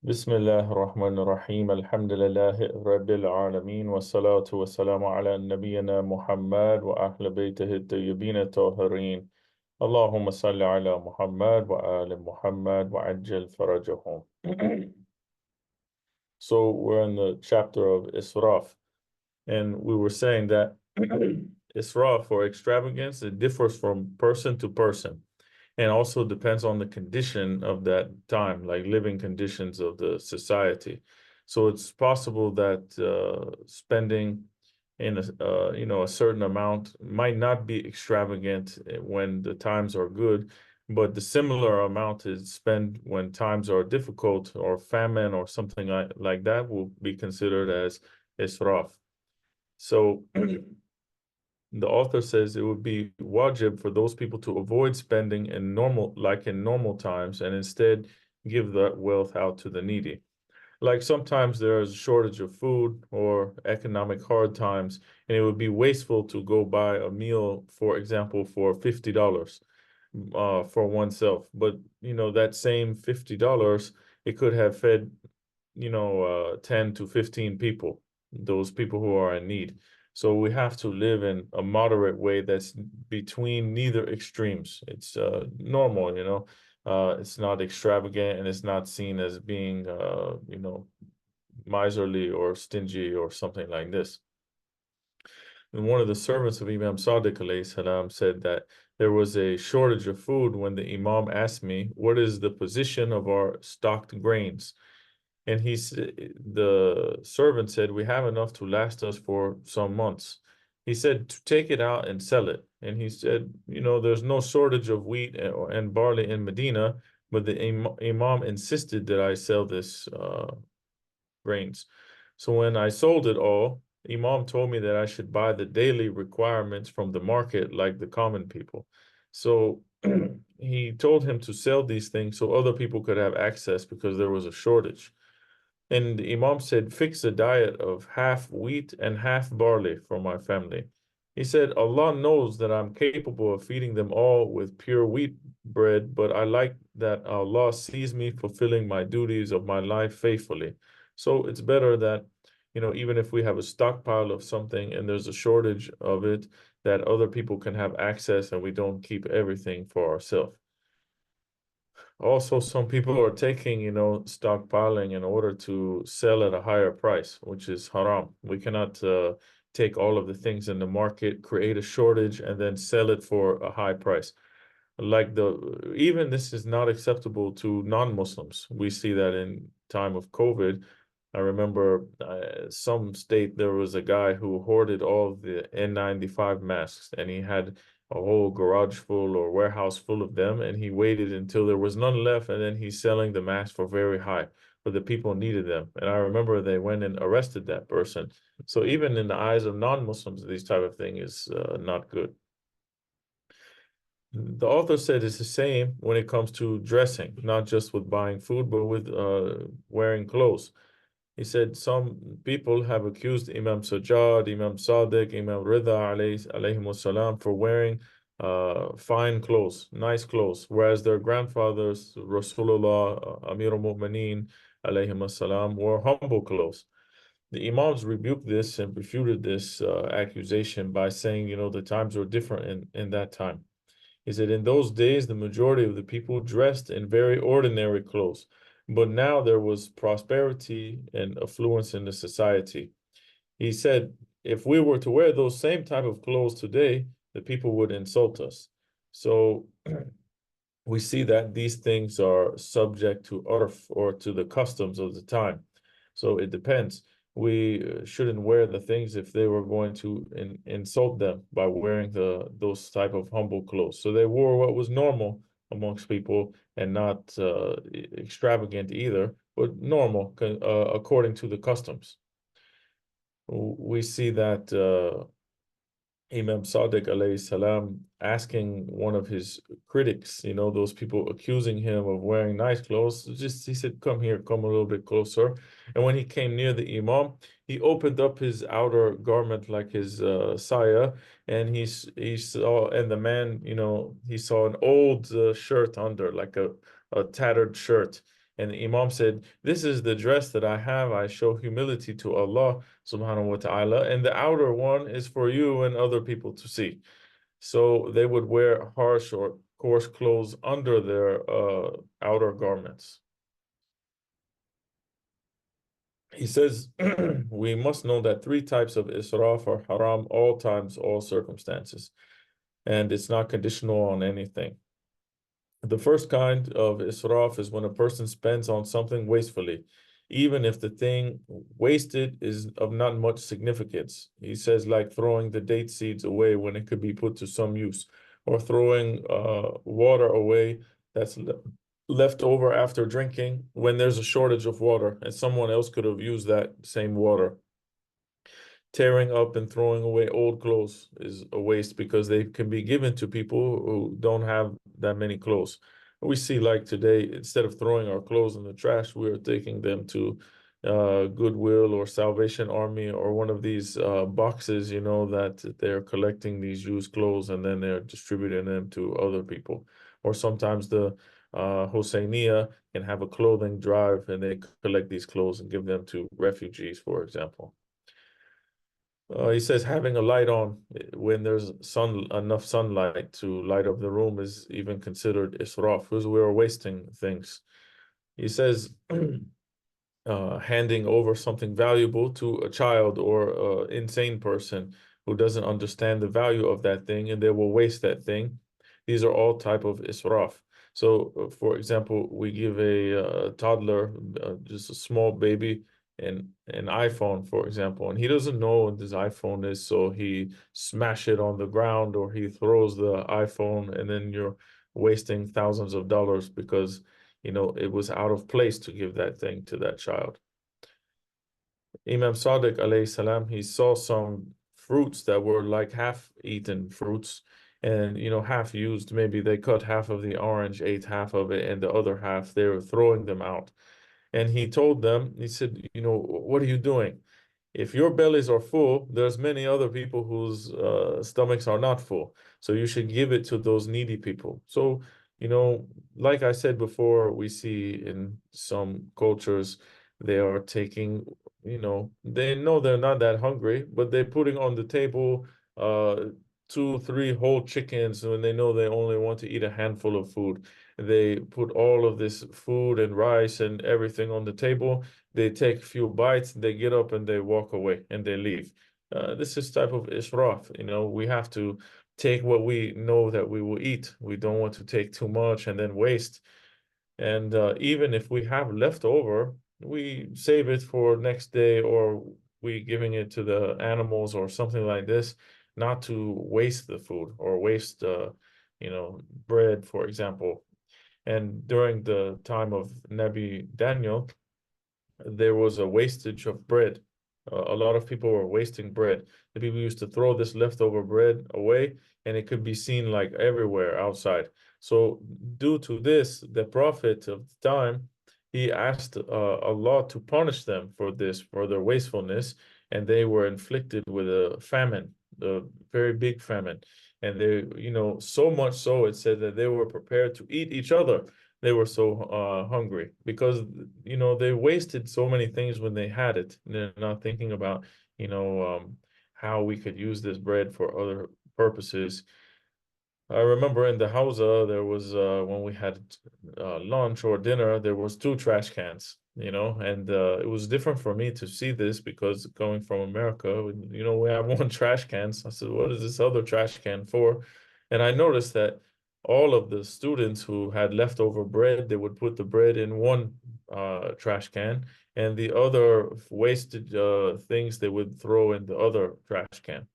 بسم الله الرحمن الرحيم الحمد لله رب العالمين والصلاة والسلام على نبينا محمد وأهل بيته الطيبين الطاهرين اللهم صل على محمد وآل محمد وعجل فرجهم. So we're in the chapter of Israf, and we were saying that Israf or extravagance, it differs from person to person and also depends on the condition of that time, like living conditions of the society. So it's possible that spending in a certain amount might not be extravagant when the times are good, but the similar amount is spent when times are difficult or famine or something like that will be considered as israf. So the author says it would be wajib for those people to avoid spending in normal times, and instead give that wealth out to the needy. Like sometimes there is a shortage of food or economic hard times, and it would be wasteful to go buy a meal, for example, for $50 for oneself. But that same $50, it could have fed 10 to 15 people, those people who are in need. So we have to live in a moderate way that's between neither extremes. It's normal, it's not extravagant and it's not seen as being, miserly or stingy or something like this. And one of the servants of Imam Sadiq alayhi salam said that there was a shortage of food when the Imam asked me, what is the position of our stocked grains? And the servant said, we have enough to last us for some months. He said, to take it out and sell it. And he said, there's no shortage of wheat and barley in Medina, but the Imam insisted that I sell this grains. So when I sold it all, Imam told me that I should buy the daily requirements from the market like the common people. So he told him to sell these things so other people could have access because there was a shortage. And the Imam said, fix a diet of half wheat and half barley for my family. He said, Allah knows that I'm capable of feeding them all with pure wheat bread, but I like that Allah sees me fulfilling my duties of my life faithfully. So it's better that, even if we have a stockpile of something and there's a shortage of it, that other people can have access and we don't keep everything for ourselves. Also, some people are taking, stockpiling in order to sell at a higher price, which is haram. We cannot take all of the things in the market, create a shortage, and then sell it for a high price. Even this is not acceptable to non-Muslims. We see that in time of COVID. I remember some state there was a guy who hoarded all of the N95 masks, and he had a whole garage full or warehouse full of them, and he waited until there was none left, and then he's selling the masks for very high, but the people needed them. And I remember they went and arrested that person. So even in the eyes of non-Muslims, this type of thing is not good. The author said it's the same when it comes to dressing, not just with buying food, but with wearing clothes. He said some people have accused Imam Sajjad, Imam Sadiq, Imam Rida alayhi salam for wearing fine clothes, nice clothes, whereas their grandfathers, Rasulullah, Amir al-Mu'mineen alayhi salam, wore humble clothes. The Imams rebuked this and refuted this accusation by saying, the times were different in that time. He said, in those days, the majority of the people dressed in very ordinary clothes, but now there was prosperity and affluence in the society. He said, if we were to wear those same type of clothes today, the people would insult us. So we see that these things are subject to urf or to the customs of the time. So it depends. We shouldn't wear the things if they were going to insult them by wearing those type of humble clothes. So they wore what was normal amongst people and not extravagant either, but normal according to the customs. We see that Imam Sadiq alayhi salam asking one of his critics, those people accusing him of wearing nice clothes, he said, come here, come a little bit closer. And when he came near the Imam, he opened up his outer garment like his saya, and he saw, and the man, he saw an old shirt under, like a tattered shirt. And the Imam said, "This is the dress that I have. I show humility to Allah subhanahu wa ta'ala, and the outer one is for you and other people to see." So they would wear harsh or coarse clothes under their outer garments. He says, we must know that three types of israf are haram all times, all circumstances, and it's not conditional on anything. The first kind of israf is when a person spends on something wastefully, even if the thing wasted is of not much significance. He says, like throwing the date seeds away when it could be put to some use, or throwing water away that's left over after drinking when there's a shortage of water and someone else could have used that same water. Tearing up and throwing away old clothes is a waste because they can be given to people who don't have that many clothes. We see like today, instead of throwing our clothes in the trash, we are taking them to Goodwill or Salvation Army or one of these boxes, you know, that they're collecting these used clothes and then they're distributing them to other people. Or sometimes the Hosseiniya can have a clothing drive and they collect these clothes and give them to refugees, for example. He says having a light on when there's enough sunlight to light up the room is even considered israf because we are wasting things. He says handing over something valuable to a child or an insane person who doesn't understand the value of that thing and they will waste that thing. These are all type of israf. So, for example, we give a toddler, just a small baby, an iPhone, for example, and he doesn't know what this iPhone is, so he smash it on the ground or he throws the iPhone, and then you're wasting thousands of dollars because it was out of place to give that thing to that child. Imam Sadiq alayhi salam, he saw some fruits that were like half-eaten fruits and half used. Maybe they cut half of the orange, ate half of it, and the other half they were throwing them out. And he told them, he said, what are you doing? If your bellies are full, there's many other people whose stomachs are not full. So you should give it to those needy people. So, like I said before, we see in some cultures, they are taking, they know they're not that hungry, but they're putting on the table uh, two, three whole chickens when they know they only want to eat a handful of food. They put all of this food and rice and everything on the table. They take a few bites, they get up and they walk away and they leave. This is type of israf. We have to take what we know that we will eat. We don't want to take too much and then waste. And even if we have leftover, we save it for next day or we giving it to the animals or something like this, not to waste the food or waste, bread, for example. And during the time of Nabi Daniel, there was a wastage of bread. A lot of people were wasting bread. The people used to throw this leftover bread away, and it could be seen like everywhere outside. So, due to this, the prophet of the time, he asked Allah to punish them for this, for their wastefulness, and they were inflicted with a famine, a very big famine. And they, so much so, it said that they were prepared to eat each other. They were so hungry because they wasted so many things when they had it. They're not thinking about how we could use this bread for other purposes. I remember in the Hausa, there was when we had lunch or dinner, there was two trash cans, and it was different for me to see this because going from America, we have one trash can. So I said, what is this other trash can for? And I noticed that all of the students who had leftover bread, they would put the bread in one trash can, and the other wasted things they would throw in the other trash can,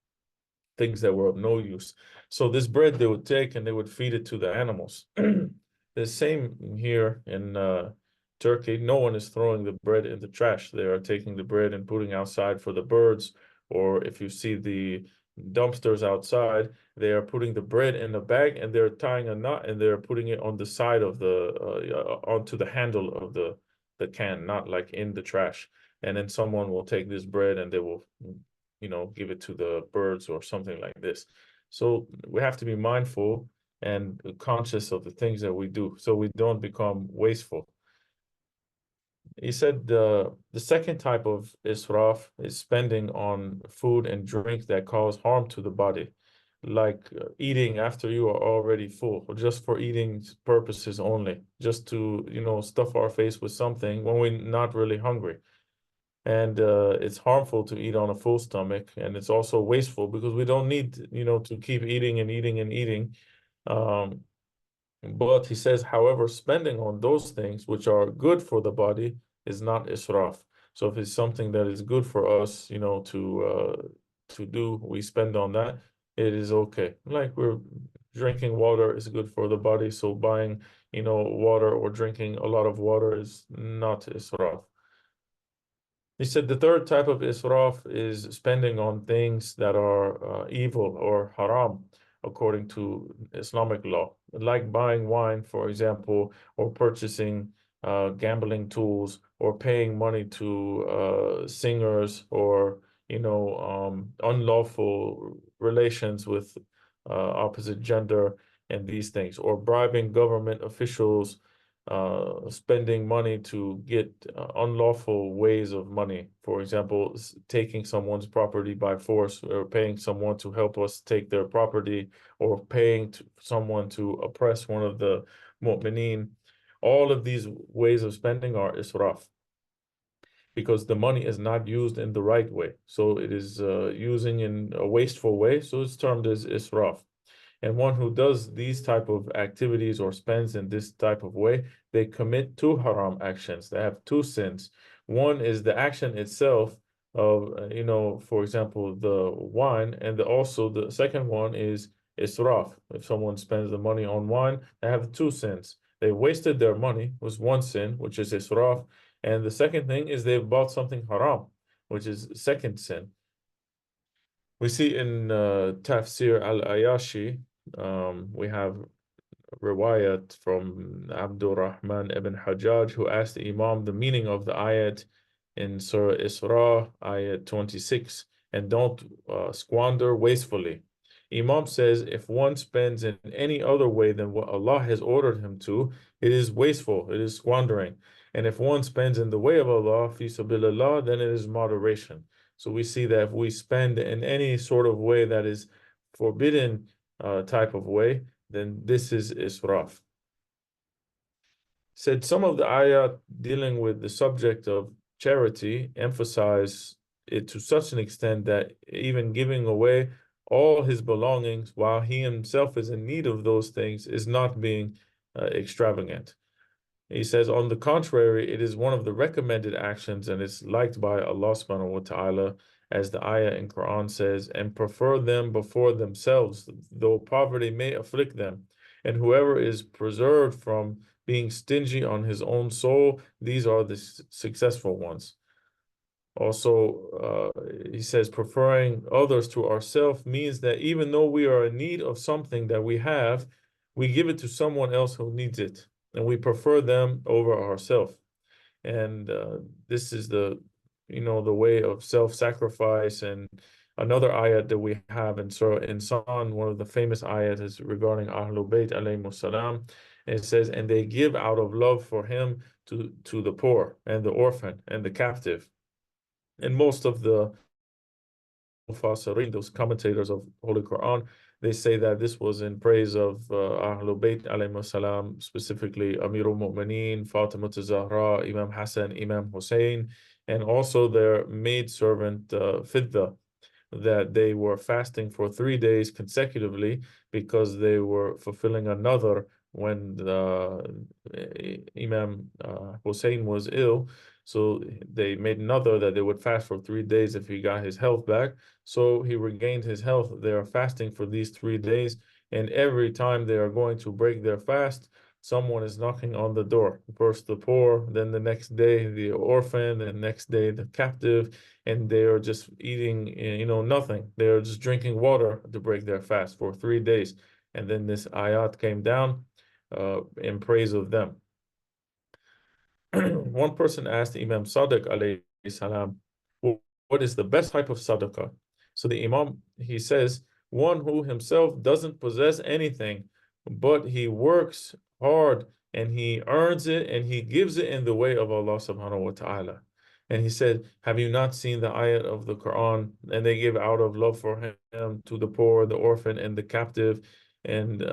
things that were of no use. So this bread they would take and they would feed it to the animals. The same here in Turkey. No one is throwing the bread in the trash. They are taking the bread and putting outside for the birds. Or if you see the dumpsters outside, they are putting the bread in a bag and they're tying a knot and they're putting it on the side of the onto the handle of the can, not like in the trash. And then someone will take this bread and they will give it to the birds or something like this. So we have to be mindful and conscious of the things that we do so we don't become wasteful. He said the second type of israf is spending on food and drink that cause harm to the body, like eating after you are already full, or just for eating purposes only, just to, stuff our face with something when we're not really hungry. And it's harmful to eat on a full stomach, and it's also wasteful because we don't need, to keep eating and eating and eating. Um, but he says, however, spending on those things which are good for the body is not israf. So if it's something that is good for us, to do, we spend on that, it is okay. Like we're drinking water is good for the body, so buying, water or drinking a lot of water is not israf. He said the third type of israf is spending on things that are evil or haram according to Islamic law, like buying wine, for example, or purchasing gambling tools, or paying money to singers, or unlawful relations with opposite gender, and these things, or bribing government officials, spending money to get unlawful ways of money. For example, taking someone's property by force, or paying someone to help us take their property, or paying someone to oppress one of the mu'mineen. All of these ways of spending are israf because the money is not used in the right way. So it is using in a wasteful way. So it's termed as israf. And one who does these type of activities or spends in this type of way, they commit two haram actions. They have two sins. One is the action itself of, for example, the wine, and also the second one is israf. If someone spends the money on wine, they have two sins. They wasted their money, was one sin, which is israf. And the second thing is they've bought something haram, which is second sin. We see in Tafsir al-Ayashi, we have riwayat from Abdul Rahman ibn Hajjaj, who asked the Imam the meaning of the ayat in Surah Isra, ayat 26, and don't squander wastefully. Imam says if one spends in any other way than what Allah has ordered him to, it is wasteful, it is squandering. And if one spends in the way of Allah, fi sabilillah, then it is moderation. So we see that if we spend in any sort of way that is forbidden type of way, then this is israf. Said some of the ayat dealing with the subject of charity emphasize it to such an extent that even giving away all his belongings while he himself is in need of those things is not being extravagant. He says, on the contrary, it is one of the recommended actions and is liked by Allah subhanahu wa ta'ala, as the ayah in Quran says, and prefer them before themselves, though poverty may afflict them. And whoever is preserved from being stingy on his own soul, these are the successful ones. Also, he says, preferring others to ourselves means that even though we are in need of something that we have, we give it to someone else who needs it, and we prefer them over ourselves. And this is the way of self-sacrifice. And another ayat that we have in Surah Insan, one of the famous ayat, is regarding Ahlul Bayt alayhimus salam. It says, and they give out of love for him to the poor and the orphan and the captive. And most of the Mufassirin, those commentators of Holy Quran, they say that this was in praise of Ahlul Bayt alayhi salam, specifically Amirul Mu'mineen, Fatima Zahra, Imam Hassan, Imam Hussein, and also their maidservant Fidda, that they were fasting for 3 days consecutively because they were fulfilling another when Imam Hussein was ill. So they made another that they would fast for 3 days if he got his health back. So he regained his health. They are fasting for these 3 days. And every time they are going to break their fast, someone is knocking on the door. First the poor, then the next day the orphan, and the next day the captive, and they are just eating, nothing. They are just drinking water to break their fast for 3 days. And then this ayat came down in praise of them. One person asked Imam Sadiq alayhi salam, what is the best type of sadaqah? So the Imam, he says, one who himself doesn't possess anything, but he works hard and he earns it and he gives it in the way of Allah subhanahu wa ta'ala. And he said, have you not seen the ayat of the Quran? And they give out of love for him to the poor, the orphan, and the captive. And,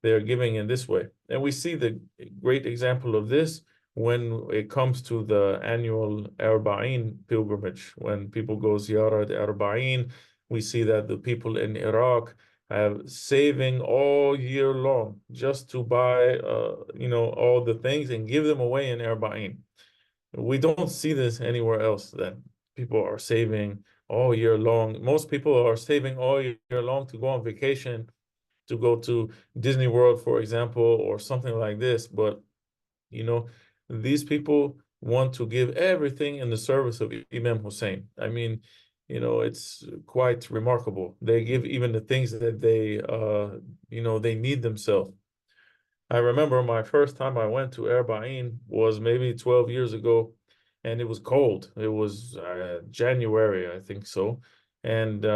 they're giving in this way. And we see the great example of this when it comes to the annual Arba'in pilgrimage. When people go ziyarah the Arba'in, we see that the people in Iraq have saving all year long just to buy, all the things and give them away in Arba'in. We don't see this anywhere else, that people are saving all year long. Most people are saving all year long to go on vacation, to go to Disney World, for example, or something like this. But, you know, these people want to give everything in the service of Imam Hussein. I mean, it's quite remarkable. They give even the things that they need themselves. I remember my first time I went to Erbain was maybe 12 years ago, and it was cold. It was January, I think so. And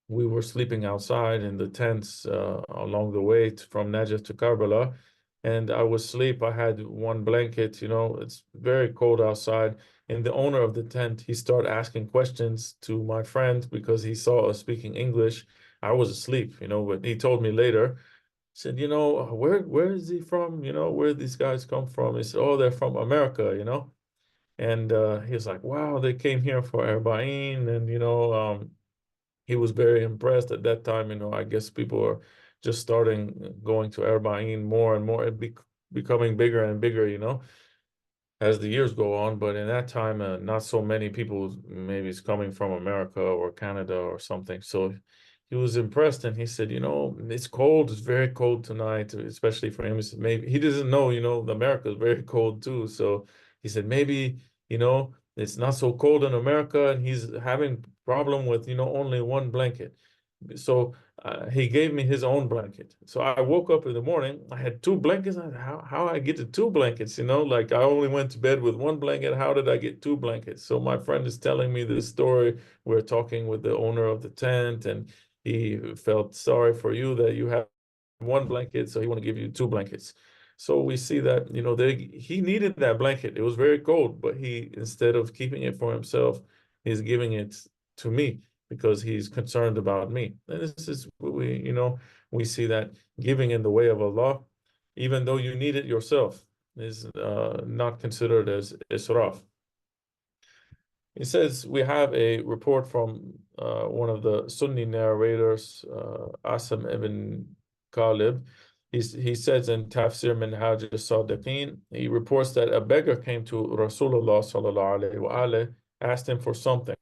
we were sleeping outside in the tents along the way from Najaf to Karbala. And I was asleep. I had one blanket, it's very cold outside. And the owner of the tent, he started asking questions to my friend because he saw us speaking English. I was asleep, but he told me later, said, where is he from? Where these guys come from? He said, oh, they're from America. And he was like, wow, they came here for Erbain. And, he was very impressed at that time. I guess people are just starting going to Erbain more and more, becoming bigger and bigger, as the years go on. But in that time, not so many people maybe is coming from America or Canada or something. So he was impressed, and he said, it's cold. It's very cold tonight, especially for him. He said, maybe he doesn't know, America is very cold too. So he said, maybe, it's not so cold in America, and he's having problem with, only one blanket. So he gave me his own blanket. So I woke up in the morning. I had two blankets. How I get to two blankets? Like I only went to bed with one blanket. How did I get two blankets? So my friend is telling me this story. We're talking with the owner of the tent, and he felt sorry for you that you have one blanket, so he want to give you two blankets. So we see that he needed that blanket. It was very cold, but he, instead of keeping it for himself, he's giving it to me because he's concerned about me. And this is what we see that giving in the way of Allah, even though you need it yourself, is not considered as israf. He says we have a report from one of the Sunni narrators, Asim ibn Khalib. He says in Tafsir Minhaj al-Sadiqeen, he reports that a beggar came to Rasulullah sallallahu alaihi wasallam, asked him for something.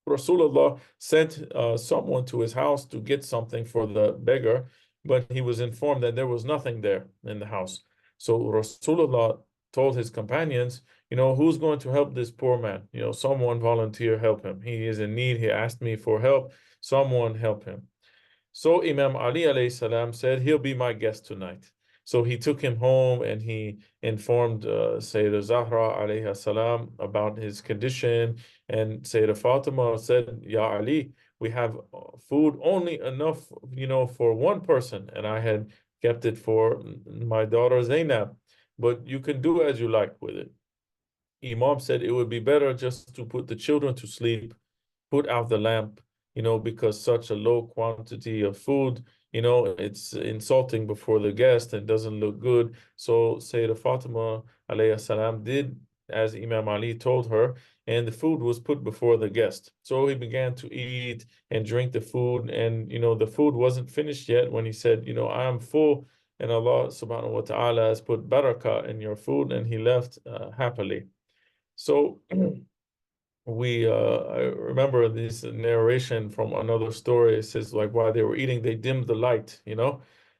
Rasulullah sent someone to his house to get something for the beggar, but he was informed that there was nothing there in the house. So Rasulullah told his companions, who's going to help this poor man? Someone volunteer, help him. He is in need. He asked me for help. Someone help him. So Imam Ali alayhi salam said, he'll be my guest tonight. So he took him home and he informed Sayyidah Zahra alayhi salam about his condition. And Sayyidah Fatima said, Ya Ali, we have food only enough, for one person. And I had kept it for my daughter Zainab. But you can do as you like with it. Imam said it would be better just to put the children to sleep, put out the lamp, because such a low quantity of food, it's insulting before the guest and doesn't look good. So Sayyidah Fatima alayhi salam did as Imam Ali told her, and the food was put before the guest. So he began to eat and drink the food, and the food wasn't finished yet when he said, I am full, and Allah subhanahu wa ta'ala has put barakah in your food, and he left happily. So I remember this narration from another story. It says like while they were eating, they dimmed the light,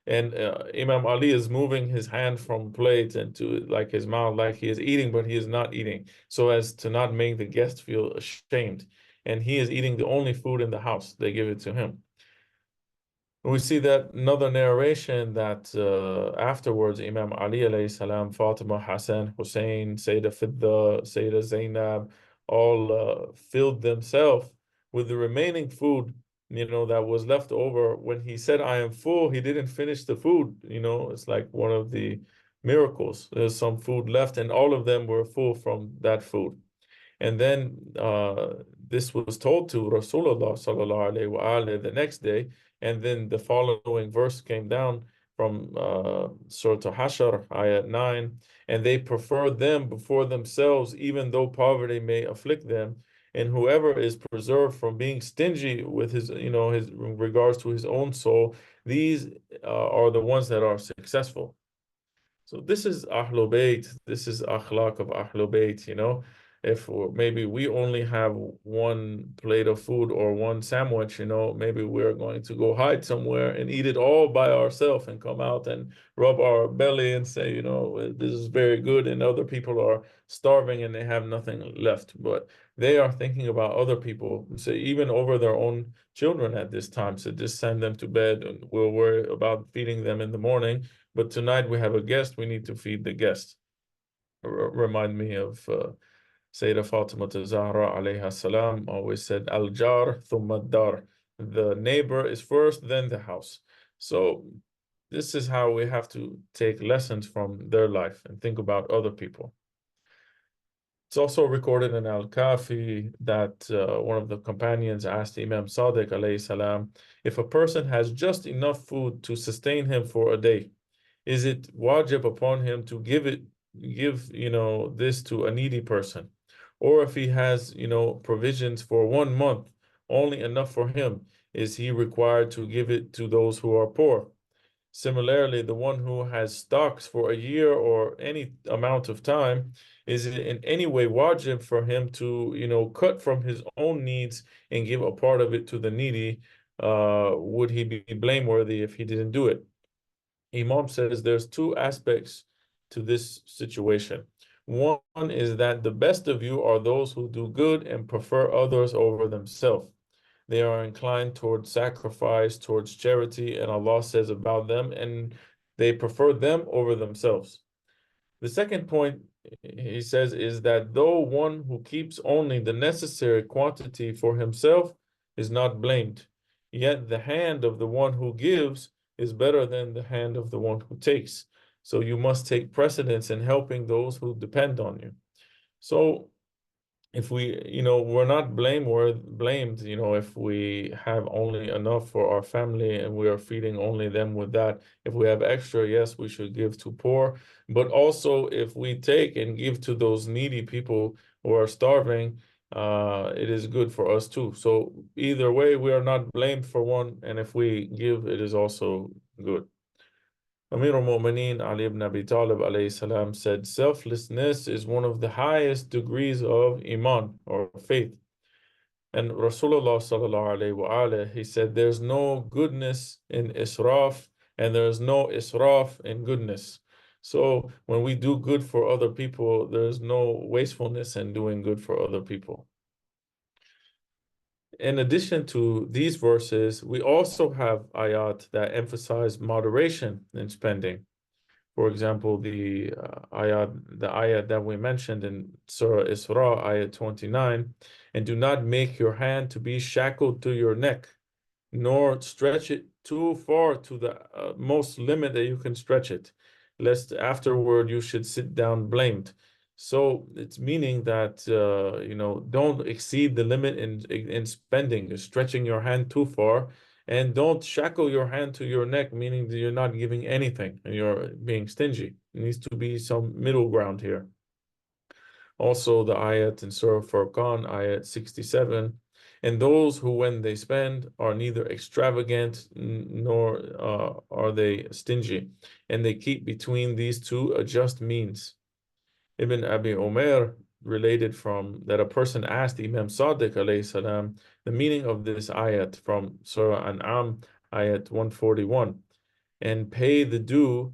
and Imam Ali is moving his hand from plate into like his mouth, like he is eating, but he is not eating, so as to not make the guest feel ashamed. And he is eating the only food in the house. They give it to him. We see that another narration that afterwards Imam Ali alayhi salam, Fatima, Hassan, Hussein, Sayyidah Fidda, Sayyidah Zainab, all filled themselves with the remaining food that was left over. When he said, I am full, he didn't finish the food. It's like one of the miracles. There's some food left, and all of them were full from that food. And then this was told to Rasulullah sallallahu alaihi wasallam the next day. And then the following verse came down from Surah Hashar, ayat 9. And they prefer them before themselves, even though poverty may afflict them. And whoever is preserved from being stingy with his in regards to his own soul, these are the ones that are successful. So this is Ahlul Bayt, this is akhlaq of Ahlul Bayt. If maybe we only have one plate of food or one sandwich, maybe we're going to go hide somewhere and eat it all by ourselves and come out and rub our belly and say, this is very good, and other people are starving and they have nothing left. But they are thinking about other people, so even over their own children at this time. So just send them to bed and we'll worry about feeding them in the morning. But tonight we have a guest, we need to feed the guest. Remind me of Sayyidah Fatima Zahra alayha salam always said, Al-jar thumma dar. The neighbor is first, then the house. So this is how we have to take lessons from their life and think about other people. It's also recorded in Al-Kafi that one of the companions asked Imam Sadiq alayhi salam, if a person has just enough food to sustain him for a day, is it wajib upon him to give this to a needy person? Or if he has, provisions for 1 month, only enough for him, is he required to give it to those who are poor? Similarly, the one who has stocks for a year or any amount of time, is it in any way wajib for him to, cut from his own needs and give a part of it to the needy? Would he be blameworthy if he didn't do it? Imam says there's two aspects to this situation. One is that the best of you are those who do good and prefer others over themselves. They are inclined towards sacrifice, towards charity, and Allah says about them, and they prefer them over themselves. The second point, he says, is that though one who keeps only the necessary quantity for himself is not blamed, yet the hand of the one who gives is better than the hand of the one who takes. So you must take precedence in helping those who depend on you. So if we're not blamed, if we have only enough for our family and we are feeding only them with that. If we have extra, yes, we should give to poor. But also if we take and give to those needy people who are starving, it is good for us too. So either way, we are not blamed for one, and if we give, it is also good. Amir al-Mu'mineen Ali ibn Abi Talib alayhi salam said, selflessness is one of the highest degrees of iman or faith. And Rasulullah sallallahu alayhi wa alayhi, he said, there's no goodness in israf and there's no israf in goodness. So when we do good for other people, there's no wastefulness in doing good for other people. In addition to these verses, we also have ayat that emphasize moderation in spending. For example, the ayat that we mentioned in Surah Isra, ayat 29, and do not make your hand to be shackled to your neck, nor stretch it too far to the most limit that you can stretch it, lest afterward you should sit down blamed. So it's meaning that don't exceed the limit in spending, stretching your hand too far, and don't shackle your hand to your neck, meaning that you're not giving anything and you're being stingy. There needs to be some middle ground here. Also, the ayat in Surah Furqan, ayat 67, and those who, when they spend, are neither extravagant nor are they stingy, and they keep between these two a just means. Ibn Abi Umair related from that a person asked Imam Sadiq alayhi salam the meaning of this ayat from Surah An'am, ayat 141, and pay the due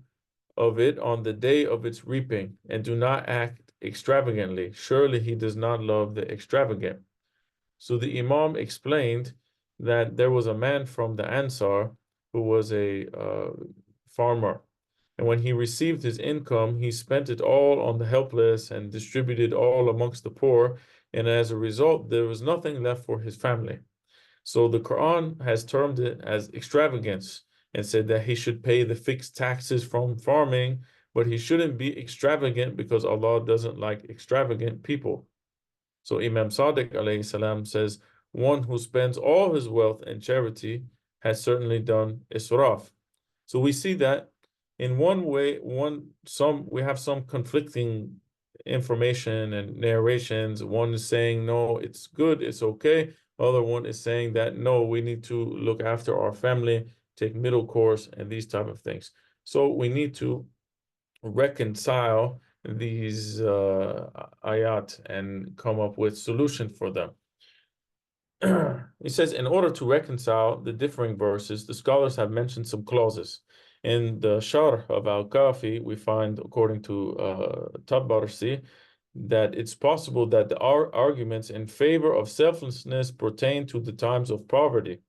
of it on the day of its reaping, and do not act extravagantly. Surely he does not love the extravagant. So the Imam explained that there was a man from the Ansar who was a farmer. And when he received his income, he spent it all on the helpless and distributed all amongst the poor. And as a result, there was nothing left for his family. So the Quran has termed it as extravagance and said that he should pay the fixed taxes from farming, but he shouldn't be extravagant because Allah doesn't like extravagant people. So Imam Sadiq alayhi salam says, one who spends all his wealth in charity has certainly done israf. So we see that in one way, we have some conflicting information and narrations. One is saying, no, it's good, it's okay. Other one is saying that no, we need to look after our family, take middle course, and these type of things. So we need to reconcile these ayat and come up with solution for them. He says, in order to reconcile the differing verses, the scholars have mentioned some clauses. In the Sharh of Al-Kafi, we find, according to Tabarsi, that it's possible that the arguments in favor of selflessness pertain to the times of poverty.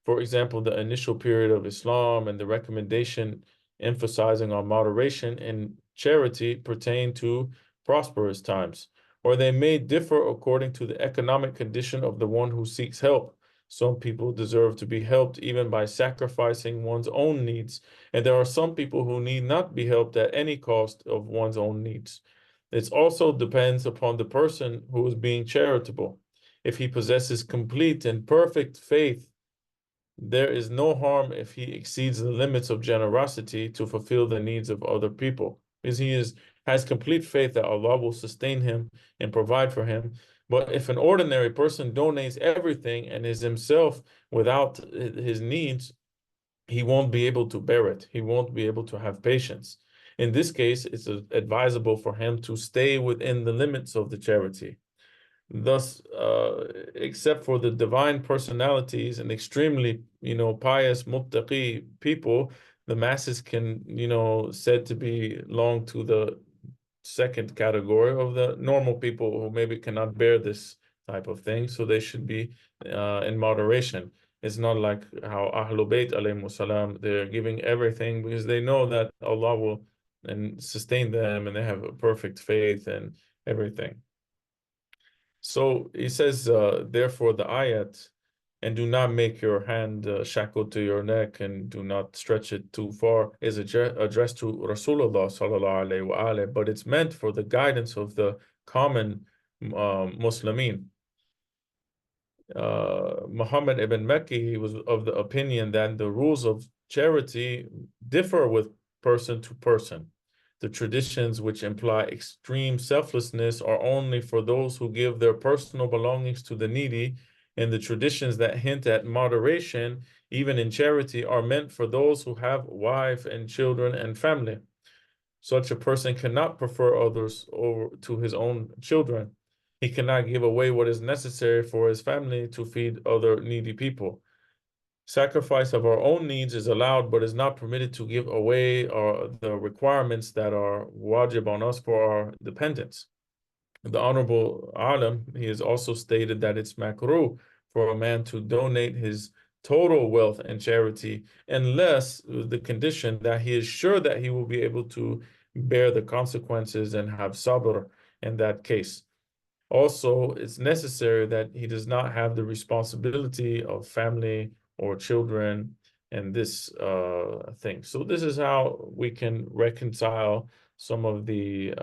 For example, the initial period of Islam and the recommendation emphasizing on moderation and charity pertain to prosperous times, or they may differ according to the economic condition of the one who seeks help. Some people deserve to be helped even by sacrificing one's own needs, and there are some people who need not be helped at any cost of one's own needs. It also depends upon the person who is being charitable. If he possesses complete and perfect faith, there is no harm if he exceeds the limits of generosity to fulfill the needs of other people, because has complete faith that Allah will sustain him and provide for him. But if an ordinary person donates everything and is himself without his needs, he won't be able to bear it. He won't be able to have patience. In this case, it's advisable for him to stay within the limits of the charity. Thus, except for the divine personalities and extremely, pious muttaqi people, the masses can, said to belong to the second category of the normal people who maybe cannot bear this type of thing. So they should be in moderation. It's not like how Ahlul Bayt alayhimu salam, they're giving everything because they know that Allah will and sustain them and they have a perfect faith and everything. So he says, therefore, the ayat, and do not make your hand shackled to your neck and do not stretch it too far, is addressed to Rasulullah sallallahu alaihi wasallam, but it's meant for the guidance of the common Muslimin. Muhammad ibn Makki, he was of the opinion that the rules of charity differ with person to person. The traditions which imply extreme selflessness are only for those who give their personal belongings to the needy, and the traditions that hint at moderation, even in charity, are meant for those who have wife and children and family. Such a person cannot prefer others over to his own children. He cannot give away what is necessary for his family to feed other needy people. Sacrifice of our own needs is allowed, but is not permitted to give away the requirements that are wajib on us for our dependents. The Honorable Alam, he has also stated that it's makruh for a man to donate his total wealth and charity, unless the condition that he is sure that he will be able to bear the consequences and have sabr in that case. Also, it's necessary that he does not have the responsibility of family or children and this thing. So this is how we can reconcile some of the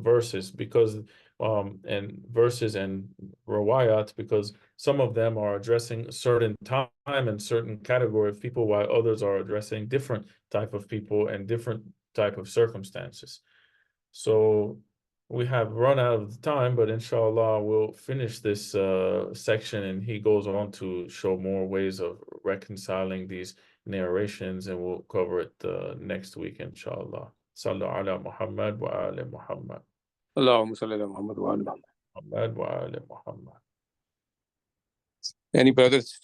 verses because and verses and riwayat, because some of them are addressing certain time and certain category of people, while others are addressing different type of people and different type of circumstances. So we have run out of time, but inshallah we'll finish this section, and he goes on to show more ways of reconciling these narrations, and we'll cover it next week, inshallah. Sallu ala Muhammad wa ala Muhammad. Allahumma salli ala Muhammad wa ala Muhammad wa ala Muhammad. Any brothers